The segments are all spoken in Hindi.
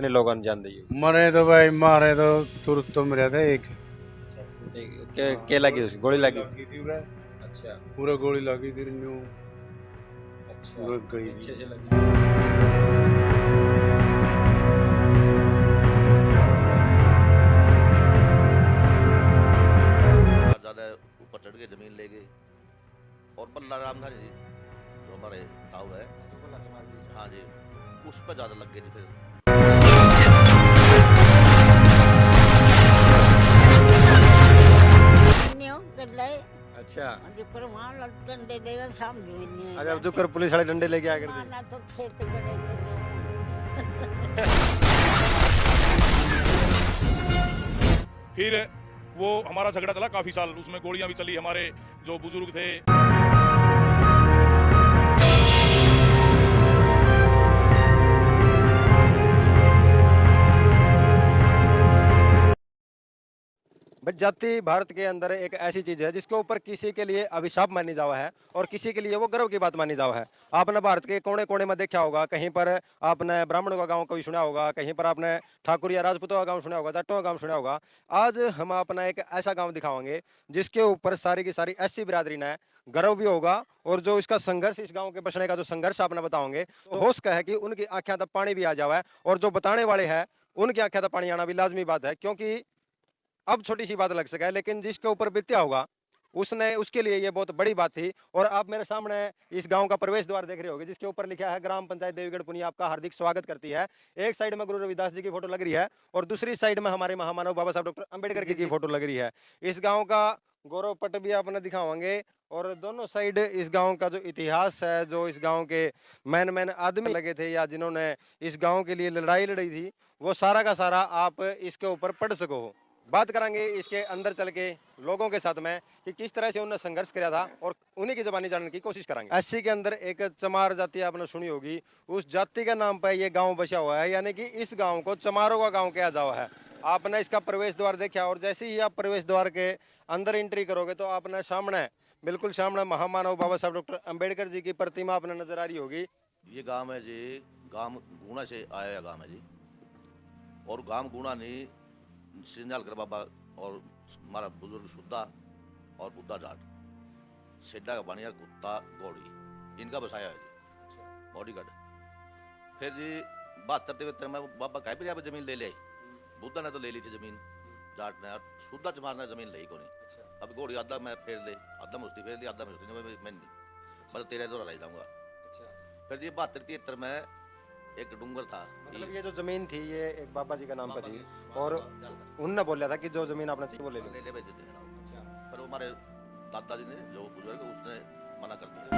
कितने लोगों ने जान दी? मरे तो भाई, मारे तो तुरंत तो मेरा था एक। क्या लगी उसकी? गोली लगी? थी पूरा। अच्छा पूरा गोली लगी थी, यूं अच्छा, गई नीचे थी। से लगी। ज़्यादा ऊपर चढ़ के ज़मीन ले गए। और बल्ला राम था जी, जो हमारे ताऊ है, हाँ जी, उस पर ज़्यादा लग गई थी फिर। अच्छा अच्छा अच्छा, जो कर पुलिस वाले डंडे लेके आ कर दी। तो खेत करे फिर वो हमारा झगड़ा चला काफी साल, उसमें गोलियां भी चली, हमारे जो बुजुर्ग थे। बस जाति भारत के अंदर एक ऐसी चीज है जिसके ऊपर किसी के लिए अभिशाप मानी जावा है और किसी के लिए वो गर्व की बात मानी जावा है। आपने भारत के कोने कोने में देखा होगा, कहीं पर आपने ब्राह्मणों का गांव कोई सुना होगा, कहीं पर आपने ठाकुर या राजपूतों का गांव सुना होगा, जाटों का गांव सुना होगा। आज हम अपना एक ऐसा गांव दिखाएंगे जिसके ऊपर सारी की सारी ऐसी बिरादरी ने गर्व भी होगा, और जो इसका संघर्ष, इस गांव के बसने का जो संघर्ष आपने बताओगे, तो हो सका है कि उनकी आंखें तक पानी भी आ जावा है, और जो बताने वाले हैं उनकी आंखें तक पानी आना भी लाजमी बात है। क्योंकि अब छोटी सी बात लग सका है, लेकिन जिसके ऊपर बीत्या होगा उसने, उसके लिए ये बहुत बड़ी बात थी। और आप मेरे सामने इस गांव का प्रवेश द्वार देख रहे होगे जिसके ऊपर लिखा है ग्राम पंचायत देवीगढ़ पुनिया आपका हार्दिक स्वागत करती है। एक साइड में गुरु रविदास जी की फोटो लग रही है और दूसरी साइड में हमारे महामानव बाबा साहब डॉक्टर अंबेडकर की फोटो लग रही है। इस गाँव का गौरव पट भी आपने दिखावांगे, और दोनों साइड इस गांव का जो इतिहास है, जो इस गांव के मैन आदमी लगे थे या जिन्होंने इस गांव के लिए लड़ाई लड़ी थी, वो सारा का सारा आप इसके ऊपर पढ़ सको। बात करेंगे इसके अंदर चल के लोगों के साथ में कि किस तरह से उन्होंने संघर्ष किया था, और उन्हीं की जबानी जानने की कोशिश करेंगे। एससी के अंदर एक चमार जाति आपने सुनी होगी, उस जाति के नाम पर ये गांव बसा हुआ है, यानी कि इस गांव को चमारों का गांव कहा जावा है। आपने इसका प्रवेश द्वार देखा, और जैसे ही आप प्रवेश द्वार के अंदर एंट्री करोगे तो आपने सामने, बिल्कुल सामने महामानव बाबा साहब डॉक्टर अंबेडकर जी की प्रतिमा आपने नजर आ रही होगी। ये गांव है जी, गांव गुणा से आया हुआ गांव है जी। और गांव गुणा नहीं, सिंजालकर बाबा और हमारा बुजुर्ग सुद्धा और बुद्धा जाट, सेड्डा का बानिया, कुत्ता, घोड़ी, इनका बसाया है जी, बॉडीगार्ड। फिर जी 72-73 में बाबा कह भी जमीन ले ले, बुद्धा ने तो ले ली थी जमीन, जाट ने, सुद्धा चमार ने जमीन ली को नहीं। अब घोड़ी आधा मैं फेर ले, आधा मुस्ती फेर ली, आधा मुस्ती मैं मतलब तेरे दौरा रह जाऊंगा। फिर जी 72-73 में एक डूंगर था, मतलब ये जो जमीन थी ये एक बाबा जी का नाम पर थी, और उनने बोला था कि जो जमीन आपने चाहिए वो ले ले भेज देते हैं। पर हमारे दादाजी ने, जो बुजुर्ग, उसने मना कर दिया।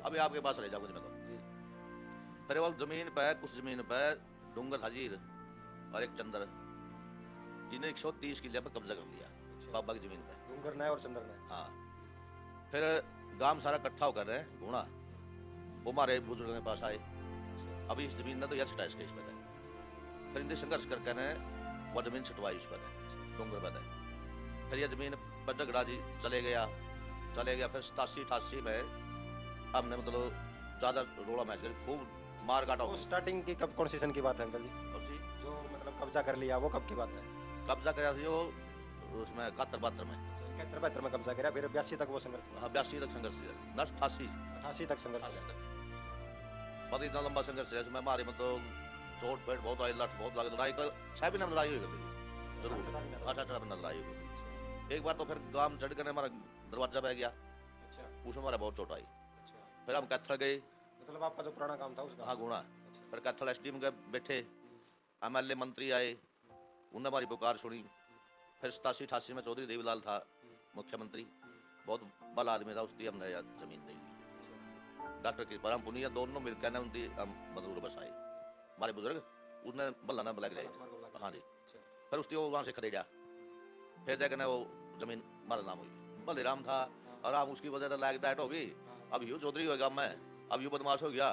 अभी आपके पास रह जाऊंगा मैं तो। फिर वो जमीन पे, कुछ जमीन पे डूंगर हजीर और एक चंदर, जिन्हें 130 किले पर कब्जा कर लिया बाबा की जमीन पे। डूंगर ने और चंदर ने, हाँ। फिर गांव सारा इकट्ठा होकर रहे घूना, वो हमारे बुजुर्ग के पास आए, अभी इस जमीन ने तो यार छटाइश के इस पर है। फिर इनसे संघर्ष करके ने वो जमीन छटवाई उस पर है, डूंगर पर है। फिर यह जमीन पर झगड़ा जी चले गया। फिर 87-88 में हमने मतलब ज़्यादा रोड़ा मैच कर, खूब मार काटा। वो स्टार्टिंग की कब, कौन सी सन की बात है अंकल जी? और जी जो मतलब कब्जा कर लिया वो कब की बात है? कब्जा कराया था वो उसमें 71-72 में, 71-72 में कब्जा किया, फिर 82 तक वो संघर्ष हुआ। हाँ 82 तक संघर्ष किया, 88 88 तक संघर्ष हुआ। बहुत इतना लंबा संघर्ष है इसमें। हमारे मतलब चोट पेट बहुत आई, लठ बहुत लगी, लड़ाई का 6 महीने में लड़ाई हुई गई जरूर, 8 महीने लड़ाई हुई। एक बार तो फिर गांव चढ़ कर हमारा दरवाजा बह गया, उसमें हमारा बहुत चोट आई। फिर हम कैथल गए, मतलब आपका जो पुराना काम था उसका? हाँ गुणा। फिर कैथल एसडीएम गए, बैठे, एमएलए मंत्री आए, उन्होंने हमारी पुकार सुनी। फिर 87-88 में चौधरी देवीलाल था मुख्यमंत्री, बहुत बड़ा आदमी था, उसकी हमने जमीन दे दी। डॉक्टर कृपाराम पुनिया दोनों मिलकर ने उनकी मजदूर बसाई, हमारे बुजुर्ग, उसने बल्ला ना बुला के, हाँ जी। फिर उसकी वो वहाँ से खरीदा, फिर जाकर वो जमीन हमारा नाम हुई। भले राम था, और राम उसकी वजह से लायक डाइट हो गई। अब यूँ चौधरी हो गया मैं, अब यूँ बदमाश हो गया,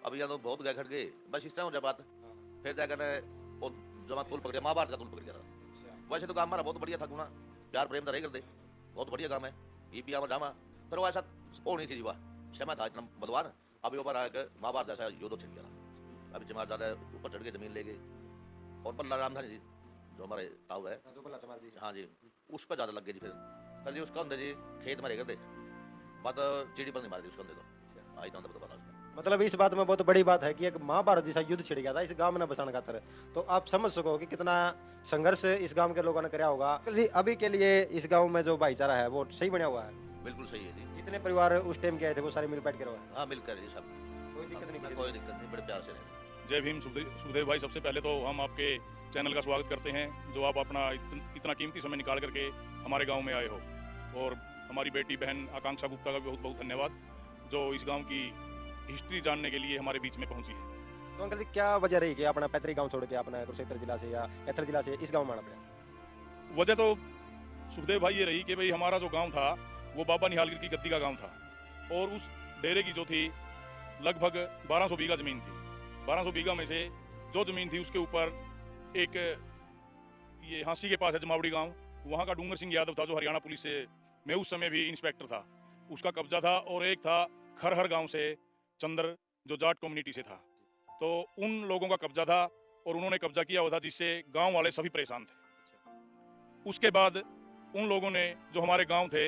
अब यहाँ तो बहुत गए खट गए, बस इस तरह हो जाए बात। फिर जाकर वो जमा तुल पकड़, महाभारत का तुल पकड़ गया था। वैसे तो काम हमारा बहुत बढ़िया था, गुना प्यार प्रेम तो रही कर दे, बहुत बढ़िया काम है, ये पिया जामा। फिर वो ऐसा हो नहीं थी जीवा, क्षमा था इतना बदवान। अभी ऊपर आकर महाभारत जैसा युद्ध छिड़ गया। अभी जमातदार ऊपर चढ़ के ज़मीन ले गए। और बल्ला राम था जी, जो हमारे ताऊ है, हाँ जी, उस पर ज़्यादा लग गए जी। फिर जी उसका जी खेत में रह गए थे, बात चिड़ी पर नहीं मारी थी उसको तो आई तो पता उसका। मतलब इस बात में बहुत बड़ी बात है कि एक महाभारत जैसा युद्ध छिड़ गया था इस गांव में बसाने खातर। तो आप समझ सको कि कितना संघर्ष इस गांव के लोगों ने कराया होगा। अंकल जी, अभी के लिए इस गांव में जो भाईचारा है वो सही बना हुआ है? बिल्कुल सही है जी। जितने परिवार उस टाइम के आए थे वो सारे मिल बैठ के रहे हैं? हाँ, मिलकर जी सब, कोई दिक्कत नहीं? कोई दिक्कत नहीं, बड़े प्यार से रहे। जय भीम सुखदेव भाई, सबसे पहले तो हम आपके चैनल का स्वागत करते हैं, जो आप अपना इतना कीमती समय निकाल करके हमारे गांव में आए हो। और हमारी बेटी बहन आकांक्षा गुप्ता का भी बहुत बहुत धन्यवाद, जो इस गांव की हिस्ट्री जानने के लिए हमारे बीच में पहुंची है। तो अंकल जी, क्या वजह रही कि अपना पैतृक गांव छोड़ के अपना कुरुक्षेत्र जिला से या कैथल जिला से इस गांव में आना पड़ा? वजह तो सुखदेव भाई ये रही कि भाई हमारा जो गांव था वो बाबा निहालगिर की गद्दी का गांव था, और उस डेरे की जो थी लगभग 1200 बीघा ज़मीन थी। 1200 बीघा में से जो ज़मीन थी उसके ऊपर एक ये हाँसी के पास है जमावड़ी गांव, वहाँ का डूंगर सिंह यादव था जो हरियाणा पुलिस से मैं उस समय भी इंस्पेक्टर था, उसका कब्जा था। और एक था खरहर गांव से चंद्र, जो जाट कम्युनिटी से था। तो उन लोगों का कब्जा था और उन्होंने कब्जा किया हुआ था, जिससे गांव वाले सभी परेशान थे। उसके बाद उन लोगों ने जो हमारे गांव थे,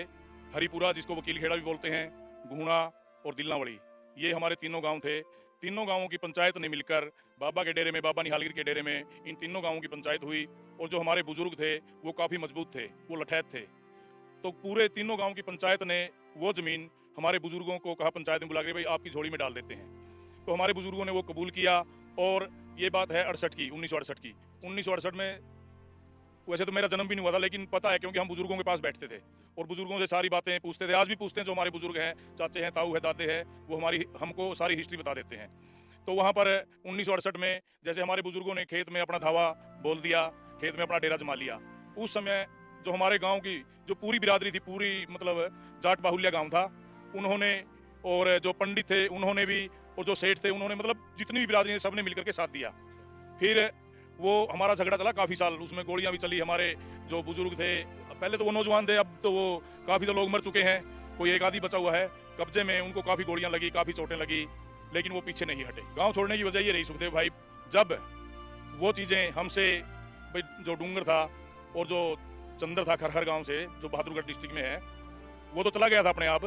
हरिपुरा जिसको वकील खेड़ा भी बोलते हैं, गुहना और दिल्लावड़ी, ये हमारे तीनों गांव थे। तीनों गांवों की पंचायत ने मिलकर बाबा के डेरे में, बाबा निहालगिर के डेरे में, इन तीनों गांवों की पंचायत हुई। और जो हमारे बुजुर्ग थे वो काफ़ी मजबूत थे, वो लठैत थे। तो पूरे तीनों गांव की पंचायत ने वो ज़मीन हमारे बुजुर्गों को कहा, पंचायत में बुला के भाई आपकी झोली में डाल देते हैं। तो हमारे बुजुर्गों ने वो कबूल किया। और ये बात है 68 की, 1968 की। 1968 में वैसे तो मेरा जन्म भी नहीं हुआ था, लेकिन पता है क्योंकि हम बुजुर्गों के पास बैठते थे और बुजुर्गों से सारी बातें पूछते थे। आज भी पूछते हैं, जो हमारे बुजुर्ग हैं, चाचे हैं, ताऊ है, दादे हैं, वो हमको सारी हिस्ट्री बता देते हैं। तो वहाँ पर 1968 में जैसे हमारे बुजुर्गों ने खेत में अपना धावा बोल दिया, खेत में अपना डेरा जमा लिया, उस समय जो हमारे गांव की जो पूरी बिरादरी थी, पूरी मतलब जाट बाहुल्य गांव था, उन्होंने, और जो पंडित थे उन्होंने भी, और जो सेठ थे उन्होंने, मतलब जितनी भी बिरादरी सब ने मिलकर के साथ दिया। फिर वो हमारा झगड़ा चला काफ़ी साल, उसमें गोलियां भी चली। हमारे जो बुजुर्ग थे, पहले तो वो नौजवान थे, अब तो वो काफ़ी तो लोग मर चुके हैं, कोई एक आदि बचा हुआ है कब्जे में, उनको काफ़ी गोलियां लगी, काफ़ी चोटें लगी, लेकिन वो पीछे नहीं हटे। गांव छोड़ने की वजह ये रही सुखदेव भाई, जब वो चीज़ें हमसे, भाई जो डूंगर था और जो चंद्र था खरहर गांव से, जो बहादुरगढ़ डिस्ट्रिक्ट में है, वो तो चला गया था अपने आप,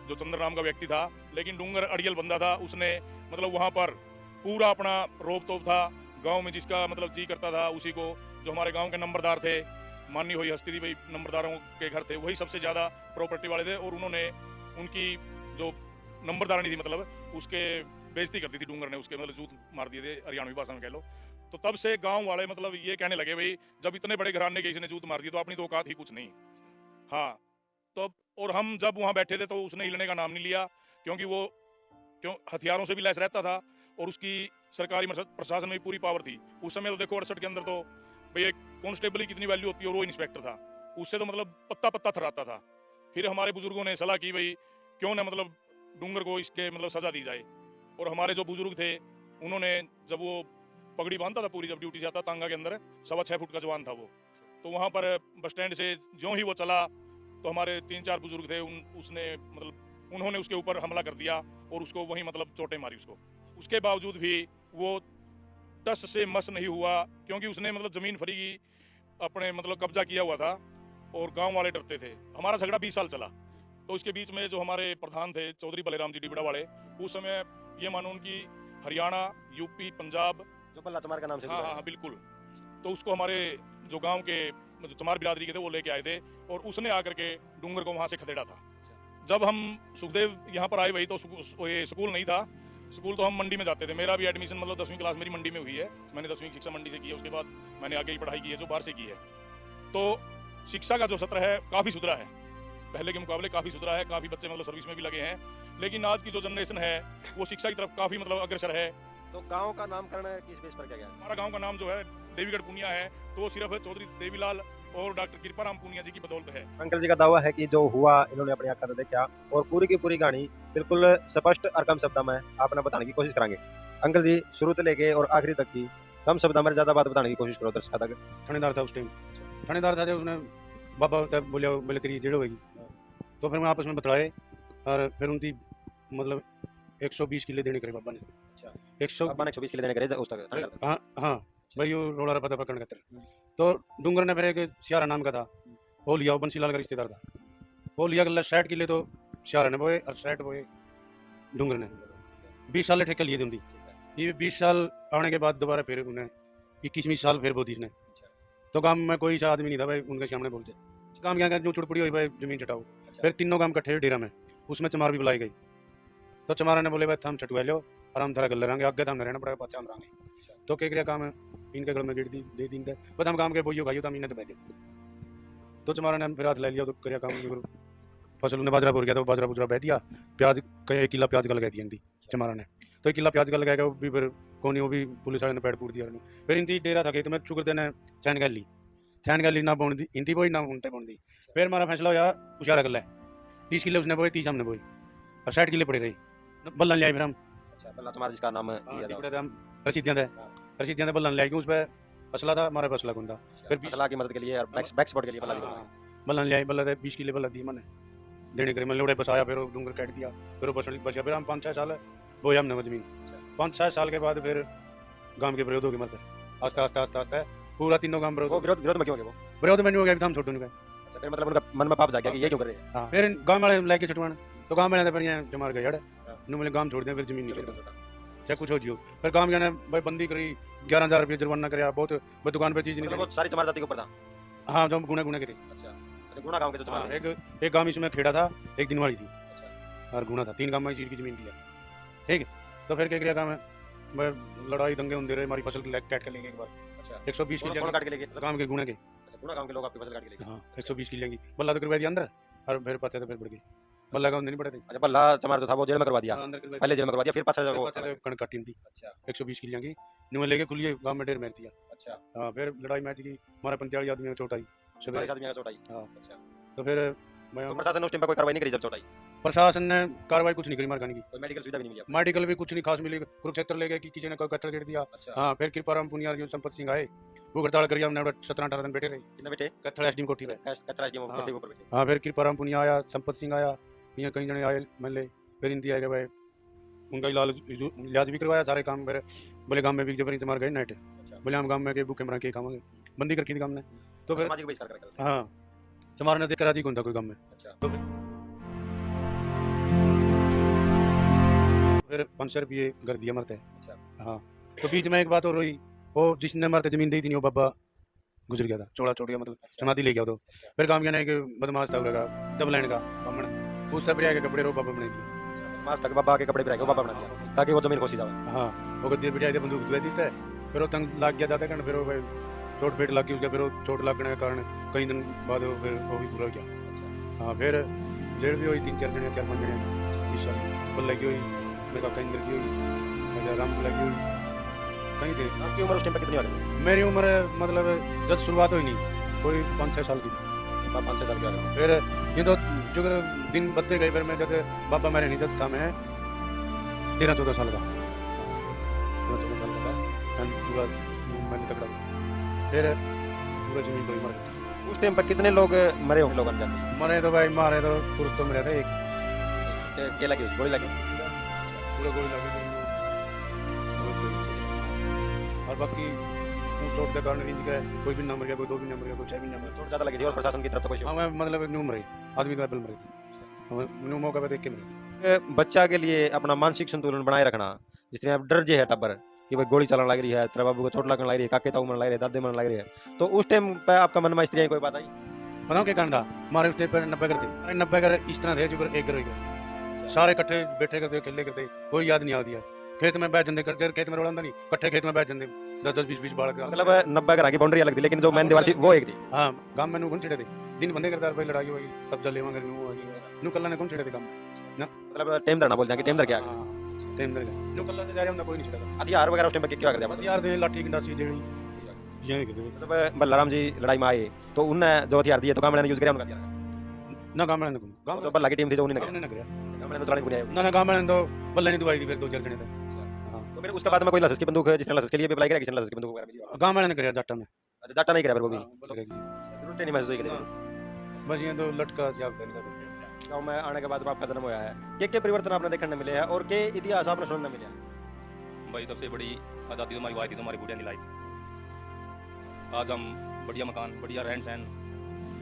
जो चंद्र नाम का व्यक्ति था। लेकिन डूंगर अड़ियल बंदा था, उसने मतलब वहाँ पर पूरा अपना रोब तोप था गांव में, जिसका मतलब जी करता था उसी को। जो हमारे गांव के नंबरदार थे, माननी हुई हस्ती थी भाई, नंबरदारों के घर थे, वही सबसे ज़्यादा प्रॉपर्टी वाले थे। और उन्होंने उनकी जो नंबरदारनी थी, मतलब उसके बेइज्जती कर दी थी डूंगर ने, उसके मतलब जूत मार दिए थे, हरियाणवी भाषा में कह लो। तो तब से गांव वाले मतलब ये कहने लगे, भाई जब इतने बड़े घराने के इसने जूत मार दी तो अपनी तो औकात ही कुछ नहीं। हाँ, तो और हम जब वहाँ बैठे थे तो उसने हिलने का नाम नहीं लिया, क्योंकि वो हथियारों से भी लैस रहता था और उसकी सरकारी प्रशासन में भी पूरी पावर थी। उस समय तो देखो 68 के अंदर तो भाई एक कांस्टेबल की कितनी वैल्यू होती है, और वो इंस्पेक्टर था, उससे तो मतलब पत्ता पत्ता थराता था। फिर हमारे बुजुर्गों ने सलाह की, भाई क्यों ना मतलब डूंगर को इसके मतलब सजा दी जाए। और हमारे जो बुजुर्ग थे उन्होंने, जब वो पगड़ी बांधता था पूरी, जब ड्यूटी से आता तांगा के अंदर, 6.25 फुट का जवान था वो, तो वहाँ पर बस स्टैंड से ज्यों ही वो चला तो हमारे 3-4 बुजुर्ग थे, उसने मतलब उन्होंने उसके ऊपर हमला कर दिया और उसको वहीं मतलब चोटें मारी उसको। उसके बावजूद भी वो टस से मस नहीं हुआ, क्योंकि उसने मतलब ज़मीन फरी अपने मतलब कब्जा किया हुआ था और गांव वाले डरते थे। हमारा झगड़ा 20 साल चला। तो इसके बीच में जो हमारे प्रधान थे चौधरी बलेराम जी डिबड़ा वाले, उस समय ये मानो उनकी हरियाणा, यूपी, पंजाब, जो बल्ला चमार का नाम से, हाँ बिल्कुल, तो उसको हमारे जो गांव के मतलब चमार बिरादरी के थे वो लेके आए थे और उसने आकर के डूंगर को वहाँ से खदेड़ा था। जब हम सुखदेव यहाँ पर आए, वही तो स्कूल नहीं था, स्कूल तो हम मंडी में जाते थे। मेरा भी एडमिशन मतलब 10वीं क्लास मेरी मंडी में हुई है, मैंने 10वीं की शिक्षा मंडी से की है। उसके बाद मैंने आगे की पढ़ाई की है जो बाहर से की है। तो शिक्षा का जो सत्र है काफ़ी सुधरा है, पहले के मुकाबले काफ़ी सुधरा है, काफ़ी बच्चे मतलब सर्विस में भी लगे हैं। लेकिन आज की जो जनरेशन है वो शिक्षा की तरफ काफ़ी मतलब अग्रसर है। तो गांव का नामकरण किस बेस पर किया गया? हमारा गांव का नाम जो है देवीगढ़ पुनिया है, तो वो सिर्फ चौधरी देवीलाल और डॉक्टर कृपाराम पुनिया जी की बदौलत है। अंकल जी का दावा है कि जो हुआ इन्होंने अपनी आंखों से देखा, और पूरी की पूरी कहानी बिल्कुल स्पष्ट और कम शब्दों में आपने बताने की कोशिश करेंगे। अंकल जी, शुरू से लेके और आखिरी तक की कम शब्दों में ज़्यादा बात बताने की कोशिश करो दर्शकों तक। थानेदार था उस टाइम, थानेदार था, जब उसने बाबा तब बोले तेरी जेड़ होगी, तो फिर मैं आपस में बतलाए और फिर उनकी मतलब 120 किले देने करे बाबा ने। 100 बाबा ने 120 किलो देने करे उस तक थानेदार। हाँ हाँ भाई वो रोड़ा पता पकड़ के तो डूंगर ने फिर एक सियारा नाम का था वो लिया, वो बंसीलाल का रिश्तेदार था, वो लिया गला 60 किले तो सियारा ने बोए और 60 बोए डूंगर ने। 20 साल ठेके लिए थे उनकी। ये 20 साल आने के बाद दोबारा फिर उन्हें 21वीं साल फिर बोती ने। तो गांव में कोई सा आदमी नहीं था भाई उनके सामने बोलते। काम क्या जो चुड़पुड़ी हुई भाई जमीन चटाओ। फिर तीनों काम इकट्ठे डेरा में, उसमें चमार भी बुलाई गई। तो चमारा ने बोले भाई हम चटुआ लो और हम थारा गल रहेंगे, आगे तो हमने रहना पड़ेगा, पाचा हम रहेंगे। तो क्या क्या काम है इनके गल में गिर दी दे दिन बस हम काम के बोइयो खाइयो तो हम इन्हें तो बैठे। तो चमारा ने फिर हाथ ले लिया तो क्या काम फसल उन्हें बाजरा बोल गया तो बाजरा बुजरा बह दिया। प्याज 1 किला प्याज गल गई थी इनकी चमारा ने। तो 1 किला प्याज गल गया वो भी फिर कौन वो भी पुलिस वाले ने पैड पूर दिया। फिर इनकी डेरा था खेत में चुकते ने चैन गल ली ना बोन दी इनती बोई ना उनते बोन दी। फिर हमारा फैसला होया उशारा गल है 30 किले उसने बोई 30 हमने बोई और 60 किले पड़े रही बल्लन लिया फिर हम। बल्ला चमार जिसका नाम है रसीदियाँ थे बल्लन लिया क्यों उस पर असला था हमारा असला कौन था। फिर असला की मदद के लिए और बैक सपोर्ट के लिए बल्लन लिया बल्ला थे 20 किले बल्ला दी मैंने देने करे मैं लोड़े बसाया। फिर डूंगर काट दिया फिर वो बचा। फिर हम 5-6 साल बोया हमने वो जमीन। 5-6 साल के बाद फिर गांव के विरोध हो गए मरते आस्ते आस्ते आस्ते आस्ते पूरा तीनों गांव विरोध में क्यों हो गया? विरोध में नहीं हो गया हम छोटू नहीं। अच्छा फिर मतलब उनका मन में पाप जाग गया कि ये क्यों कर रहे हैं? हाँ फिर गांव वाले लेके छुटवाने तो गांव वाले फिर यहाँ जमार गए नु बोले गांव छोड़ दें फिर जमीन नहीं छोड़ता चाहे कुछ हो जियो। फिर काम ने भाई बंदी करी 11,000 रुपये जुर्माना कराया। बहुत दुकान पे चीज नहीं बहुत सारी चमार जाति के ऊपर था। हाँ जो गुना के थे। अच्छा गुना गांव के जो चमार एक गांव इसमें खेड़ा था एक दिन वाली थी और गुना था 3 गांव में चीज की जमीन थी। ठीक है तो फिर क्या किया काम है लड़ाई दंगे होते रहे हमारी फसल काट के लेंगे एक बार 120 किलो काट के लेके गांव के गुना के गुना गांव के लोग आपकी फसल काट के लेके। हाँ 120 किलो की बल्ला तो करवा दिया अंदर और फिर पता तो फिर बढ़ गई बल्ला का नहीं पड़े थे। अच्छा बल्ला चमार जो था वो जेल में करवा दिया अंदर पहले जेल में करवा दिया फिर पाछा वो कणक काटी थी। अच्छा 120 किलो की नुए लेके खुलिए गांव में ढेर मार दिया। अच्छा हाँ फिर लड़ाई मैच की हमारा 45 आदमी में चोट आई सवेरे आदमी का चोटाई। हाँ अच्छा तो फिर मैं तो प्रशासन ने उस टाइम पर कोई कार्रवाई नहीं करी जब चोटाई? प्रशासन ने कार्रवाई कुछ नहीं करी मारखाने की। कोई मेडिकल सुविधा भी नहीं मिली? मेडिकल भी कुछ नहीं खास मिली। कुरुक्षेत्र ले गए कि किसी ने कोई कत्ल कर दिया। अच्छा हाँ फिर कृपाराम पुनिया जो संपत सिंह आए वो हड़ताल करिए हमने 17-18 दिन बैठे रहे कितने बेटे कत्थल एसडीएम कोठी पे। कचरा के कोठी के ऊपर बैठे। हाँ फिर कृपाराम पुनिया आया संपत सिंह आया यहाँ कई जने आए मिले फिर इनती आए भाई उनका इलाज भी करवाया सारे काम। फिर बोले गाँव में भी जब मार गए नाइट बोले हम गाँव में के भूखे मरा के खाएंगे बंदी करके थी गाँव ने। तो फिर सामाजिक बहिष्कार कर हाँ चमार ने देख राजी कौन था कोई गाँव में। अच्छा तो फिर 500 रुपये कर दिया मरते। अच्छा हाँ तो बीच में एक बात और हुई वो जिसने मरते जमीन दी थी वो बाबा गुजर गया था चौड़ा चोट गया मतलब समाधि ले गया। तो फिर काम क्या नहीं कि बदमाश था लगा डबल लाइन का बामण उस तब के कपड़े रो बाबा बना दिए मास तक बाबा के कपड़े पे बाबा बना दिया ताकि वो जमीन खोसी जाए। हाँ वो गद्दे बिठाए थे बंदूक दुआ दी थे फिर वो तंग लग गया जाता कारण फिर वो भाई चोट पेट लग गई उसका फिर वो चोट लगने के कारण कई दिन बाद फिर वो भी पूरा हो गया। हाँ फिर जेल भी हुई 3-4 जने 4-5 जने 20 साल बल लगी हुई मेरे काका इंद्र की हुई राम की लगी हुई कहीं थे। आपकी उम्र उस टाइम पर कितनी होगी? मेरी उम्र मतलब जब शुरुआत हुई नहीं कोई 5-6 साल की थी। 5-6 साल की होगी। फिर ये तो जो दिन बढ़ते गए फिर मैं जब बाबा मेरे नहीं जब था मैं 13-14 साल का 13-14 साल का था पूरा मैंने तकड़ा फिर पूरा जमीन तो मर गया। उस टाइम पर कितने लोग मरे होंगे लोग अंदर? मरे तो भाई मारे तो पुरुष तो मेरे थे एक क्या लगी उस गोली लगी? पूरा गोली लगी और बाकी चोट के कारण इंच गए कोई भी नंबर गया कोई 2 भी नंबर गया कोई 6 भी नंबर। चोट ज्यादा लगी थी और प्रशासन की तरफ तो कोई हाँ मैं मतलब न्यू मरी आदमी तो एप्पल मरी थी न्यू मौका पे देख के मरी थी। बच्चा के लिए अपना मानसिक संतुलन बनाए रखना जिस तरह डर जे है टब्बर कि भाई गोली चलाने लग रही है तेरे बाबू को चोट लगने लग रही है काके ताऊ मन लग रही है दादे मन लग रही है तो उस टाइम पे आपका मन में स्त्री कोई बात आई? बताओ क्या कारण था हमारे उस टाइम पर 90 घर थे 90 घर इस तरह थे जो एक घर सारे इकट्ठे बैठे करते खेले करते कोई याद नहीं आती है खेत में बैठ जाते करते खेत में रोड़ा नहीं कट्ठे खेत में बैठ जाते 10-20 बाढ़ मतलब 90 घर की बाउंड्री अलग थी लेकिन जो मेन दीवार थी वो एक थी। हाँ गांव में कौन छिड़े थे दिन बंदे करता भाई लड़ाई होगी कब्जा लेवांगे नू कल्ला ने कौन छिड़े थे गांव में मतलब टाइम दरना बोल जाएंगे टाइम दर क्या टाइम दर नू कल्ला से जा रहे हम कोई नहीं छिड़ेगा हथियार वगैरह उस टाइम पे क्या करते हैं? हथियार थे लाठी गंडासी जेड़ी यही कहते मतलब बल्लाराम जी लड़ाई में आए तो उनने जो हथियार दिए तो गांव ने यूज किया उनका हथियार ना गांव में गांव तो बल्ला की टीम थी जो उन्होंने ने ना गांव में तो चलाने को नहीं आए ना गांव में तो बल्ला नहीं दवाई दी फिर 2-4 जने थे। तो फिर उसके बाद में कोई लाइसेंस की बंदूक है जिसने लाइसेंस के लिए भी अप्लाई किया किसने लाइसेंस की बंदूक वगैरह मिली? गांव में ने कराया जाटा में अच्छा जाटा नहीं करा फिर वो भी बस जरूरत नहीं महसूस की ये तो लटका जागता नहीं गांव में आने के बाद आपका जन्म हुआ है के परिवर्तन आपने देखने मिले हैं और के इतिहास आपने सुनने मिले हैं? भाई सबसे बड़ी आज़ादी तो हमारी वाई थी, तो हमारी बुढ़िया नहीं लाई थी। आज हम बढ़िया मकान, बढ़िया रहन सहन,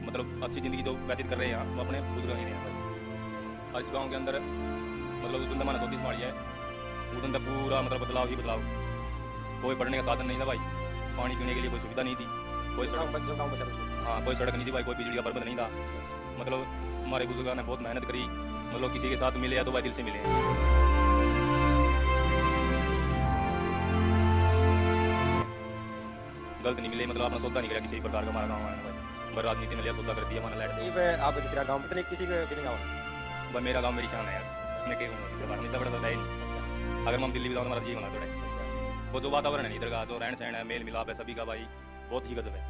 मतलब अच्छी ज़िंदगी जो व्यतीत कर रहे हैं वो अपने बुजुर्गों ही हैं भाई। आज इस गाँव के अंदर मतलब उधर मैंने चौथी संभाली है, उधर तक पूरा मतलब बदलाव ही बदलाव। कोई पढ़ने का साधन नहीं था भाई, पानी पीने के लिए कोई सुविधा नहीं थी, कोई सड़क, जो गाँव में चल हाँ कोई सड़क नहीं थी भाई, कोई बिजली का प्रबंध नहीं था। मतलब हमारे बुजुर्गों ने बहुत मेहनत करी, मतलब किसी के साथ मिले या तो भाई दिल से मिले हैं। गलत नहीं मिले, मतलब अपना सौदा नहीं करा किसी प्रकार का हमारा गाँव है भाई। पर राजनीति में लिया सौदा कर दिया, हमारा लाइट दिया। आप जिस गाँव में किसी के भी नहीं गाँव भाई मेरा गाँव मेरी शान है यार, मैं क्या कहूँगा, इससे बड़ा सौदा है नहीं। अगर मैं दिल्ली भी जाऊँ तो हमारा जी होना थोड़ा है। वो जो वातावरण है इधर का, जो रहन सहन है, मेल मिलाप है सभी का भाई, बहुत ही गजब है।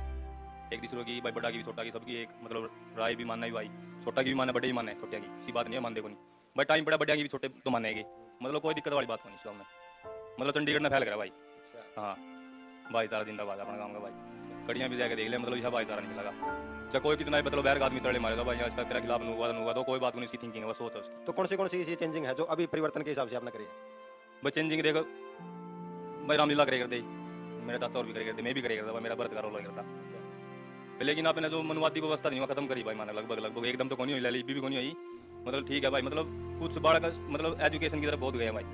एक दूसरों की भाई, बड़ा की भी छोटा की सबकी एक मतलब राय भी मानना ही भाई, छोटा की भी मानना, बड़े ही मानना है, छोटे की किसी बात नहीं है, मानते को नहीं भाई। टाइम पड़ा बड़े की भी छोटे तो मानेगी, मतलब कोई दिक्कत वाली बात नहीं इस गाँव में। मतलब चंडीगढ़ में फैल करा भाई। हाँ भाईचारा जिंदाबाद अपना गाँव का भाई। कड़ियाँ भी जाकर देख ले, मतलब यह भाईचारा नहीं लगा। चाहे कोई कितना मतलब बैर आदमी तड़े मारेगा भाई, इसका तेरा खिलाफ होगा तो कोई बात नहीं, इसकी थिंकिंग है, बस सोच है उसकी। तो कौन सी चेंजिंग है जो अभी परिवर्तन के हिसाब से आपने करी है? भाई चेंजिंग देखो भाई, रामलीला करे करते, मेरे चाचा और भी करे करते, मैं भी करे करता भाई, मेरा भरत का रोल करता। लेकिन आपने जो मनुवादी व्यवस्था नहीं खत्म करी भाई, माने लगभग एकदम तो कोनी हुई, लली भी कोनी हुई, मतलब ठीक है भाई। मतलब कुछ बड़ा का मतलब एजुकेशन की तरफ बहुत गए भाई।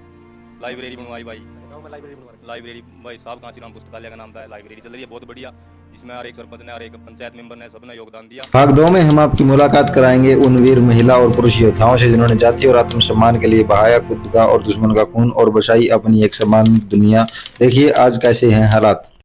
लाइब्रेरी बनवाई भाई, गाँव में लाइब्रेरी बनवा रखी है। लाइब्रेरी भाई साहब कांचीराम पुस्तकालय का नाम था, लाइब्रेरी चल रही है बहुत बढ़िया, जिसमें हर एक सरपंच ने, हर एक पंचायत मेंबर ने, सबने योगदान दिया। भाग 2 में हम आपकी मुलाकात कराएंगे उन वीर महिला और पुरुष योद्धाओं से जिन्होंने जाति और आत्मसम्मान के लिए बहाया खुद का और दुश्मन का खून और बसाई अपनी एक सम्मानित दुनिया। देखिए आज कैसे हैं हालात।